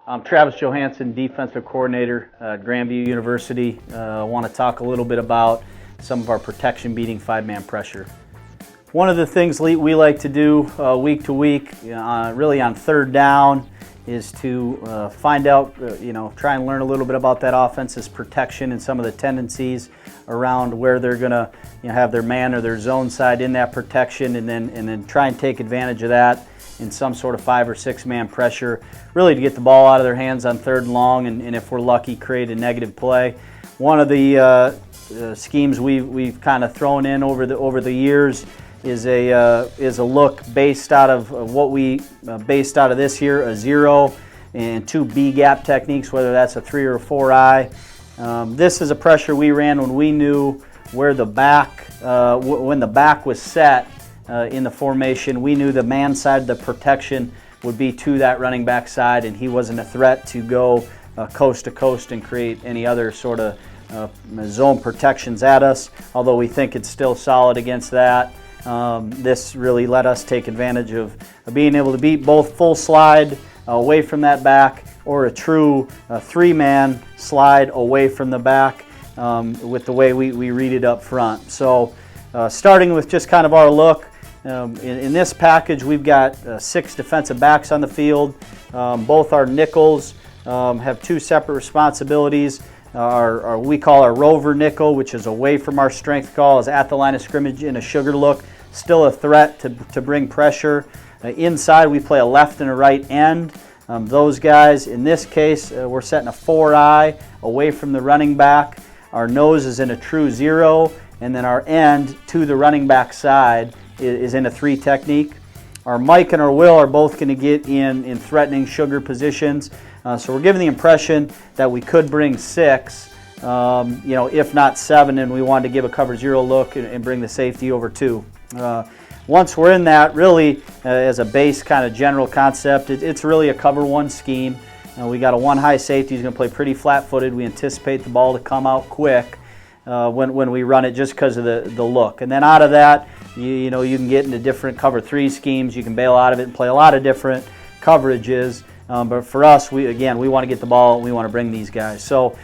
I'm Travis Johansen, defensive coordinator at Grandview University. I want to talk a little bit about some of our protection beating five-man pressure. One of the things we like to do week to week, really on third down, is to find out, try and learn a little bit about that offense's protection and some of the tendencies around where they're going to have their man or their zone side in that protection, and then try and take advantage of that in some sort of 5 or 6 man pressure, really to get the ball out of their hands on third and long, and if we're lucky, create a negative play. One of the schemes we've kind of thrown in over the years is a look based out of what we based out of this here, a 0 and 2 B gap techniques, whether that's a 3 or a 4 eye. This is a pressure we ran when we knew where the back, when the back was set in the formation. We knew the man side of the protection would be to that running back side, and he wasn't a threat to go coast to coast and create any other sort of zone protections at us, although we think it's still solid against that. This really let us take advantage of being able to beat both full slide away from that back or a true 3-man slide away from the back with the way we read it up front. So starting with just kind of our look, in this package we've got 6 defensive backs on the field. Both our nickels have 2 separate responsibilities. We call our rover nickel, which is away from our strength call, is at the line of scrimmage in a sugar look, still a threat to bring pressure. Inside we play a left and a right end. Those guys, in this case, we're setting a 4 eye away from the running back. Our nose is in a true 0, and then our end to the running back side is in a 3 technique. Our Mike and our Will are both going to get in threatening sugar positions. So we're giving the impression that we could bring 6, if not 7, and we wanted to give a cover 0 look and bring the safety over 2. Once we're in that, really, as a base kind of general concept, it's really a cover 1 scheme. We got a 1 high safety who's going to play pretty flat-footed. We anticipate the ball to come out quick when we run it, just because of the look. And then out of that, you can get into different cover 3 schemes. You can bail out of it and play a lot of different coverages. But for us, we want to get the ball and we want to bring these guys. So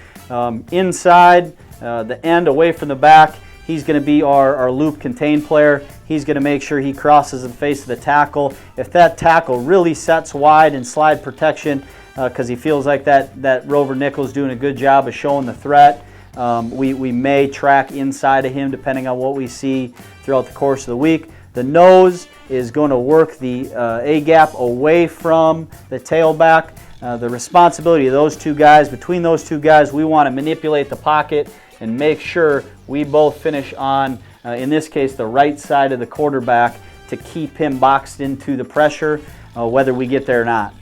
inside, the end away from the back, he's going to be our loop contain player. He's going to make sure he crosses the face of the tackle. If that tackle really sets wide in slide protection because he feels like that rover nickel is doing a good job of showing the threat, we may track inside of him depending on what we see throughout the course of the week. The nose is going to work the A-gap away from the tailback. The responsibility of those 2 guys, between those 2 guys, we want to manipulate the pocket and make sure we both finish on, in this case, the right side of the quarterback to keep him boxed into the pressure, whether we get there or not.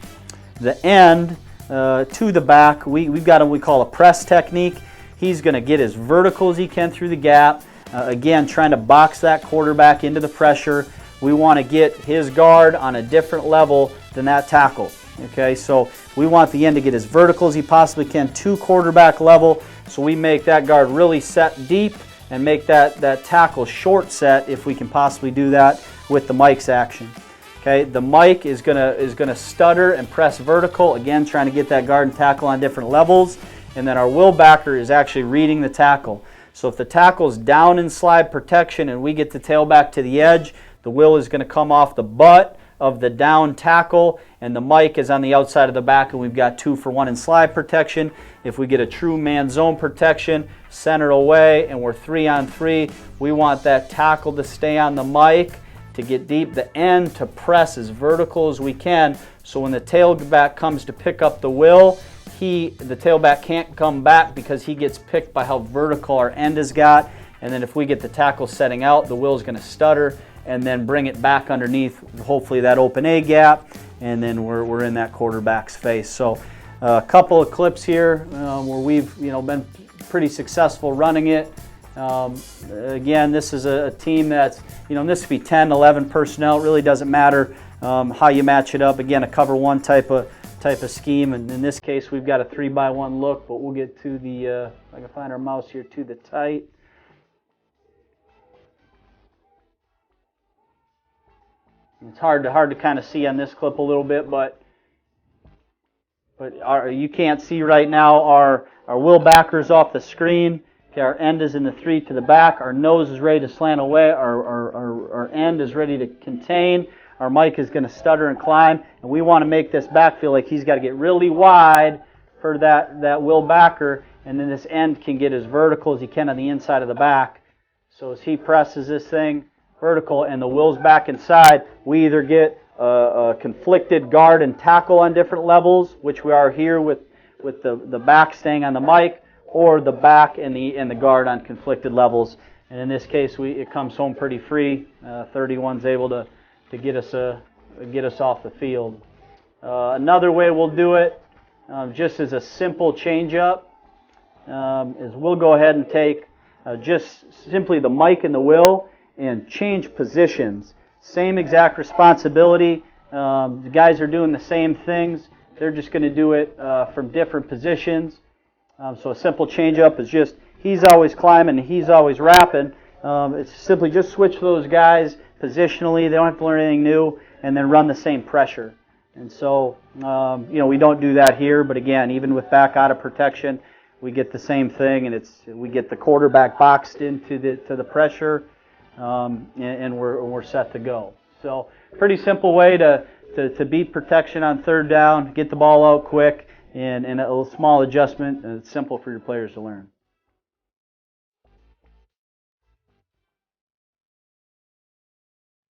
The end to the back, we've got what we call a press technique. He's going to get as vertical as he can through the gap. Again, trying to box that quarterback into the pressure. We want to get his guard on a different level than that tackle. Okay, so we want the end to get as vertical as he possibly can to quarterback level, so we make that guard really set deep and make that tackle short set if we can possibly do that with the Mike's action. Okay, the Mike is gonna stutter and press vertical, again trying to get that guard and tackle on different levels, and then our Will backer is actually reading the tackle. So if the tackle's down in slide protection and we get the tailback to the edge, the Will is going to come off the butt of the down tackle, and the Mike is on the outside of the back, and we've got 2 for 1 in slide protection. If we get a true man zone protection, center away, and we're 3 on 3, we want that tackle to stay on the Mike, to get deep, the end to press as vertical as we can, so when the tailback comes to pick up the Will, the tailback can't come back because he gets picked by how vertical our end has got. And then if we get the tackle setting out, the Will's going to stutter and then bring it back underneath, hopefully that open A gap, and then we're in that quarterback's face. So a couple of clips here where we've been pretty successful running it. Again, this is a team that's, this would be 10, 11 personnel. It really doesn't matter how you match it up. Again, a cover 1 type of scheme, and in this case we've got a 3-by-1 look, but we'll get to the if I can find our mouse here, to the tight. It's hard to kind of see on this clip a little bit, but But you can't see right now our wheel backers off the screen. Okay, our end is in the 3 to the back. Our nose is ready to slant away. Our end is ready to contain. Our mic is going to stutter and climb. And we want to make this back feel like he's got to get really wide for that wheel backer. And then this end can get as vertical as he can on the inside of the back. So as he presses this thing vertical and the wheel's back inside, we either get a conflicted guard and tackle on different levels, which we are here with the back staying on the mic, or the back and the guard on conflicted levels. And in this case, it comes home pretty free. 31's able to get us off the field. Another way we'll do it, just as a simple change-up, is we'll go ahead and take just simply the mic and the wheel and change positions. Same exact responsibility. The guys are doing the same things. They're just going to do it from different positions. So a simple change-up is just he's always climbing and he's always wrapping. It's simply just switch those guys positionally. They don't have to learn anything new, and then run the same pressure. And so, we don't do that here. But again, even with back out of protection, we get the same thing, and we get the quarterback boxed into the pressure, and we're set to go. So, pretty simple way to beat protection on third down, get the ball out quick, and a little small adjustment, and it's simple for your players to learn.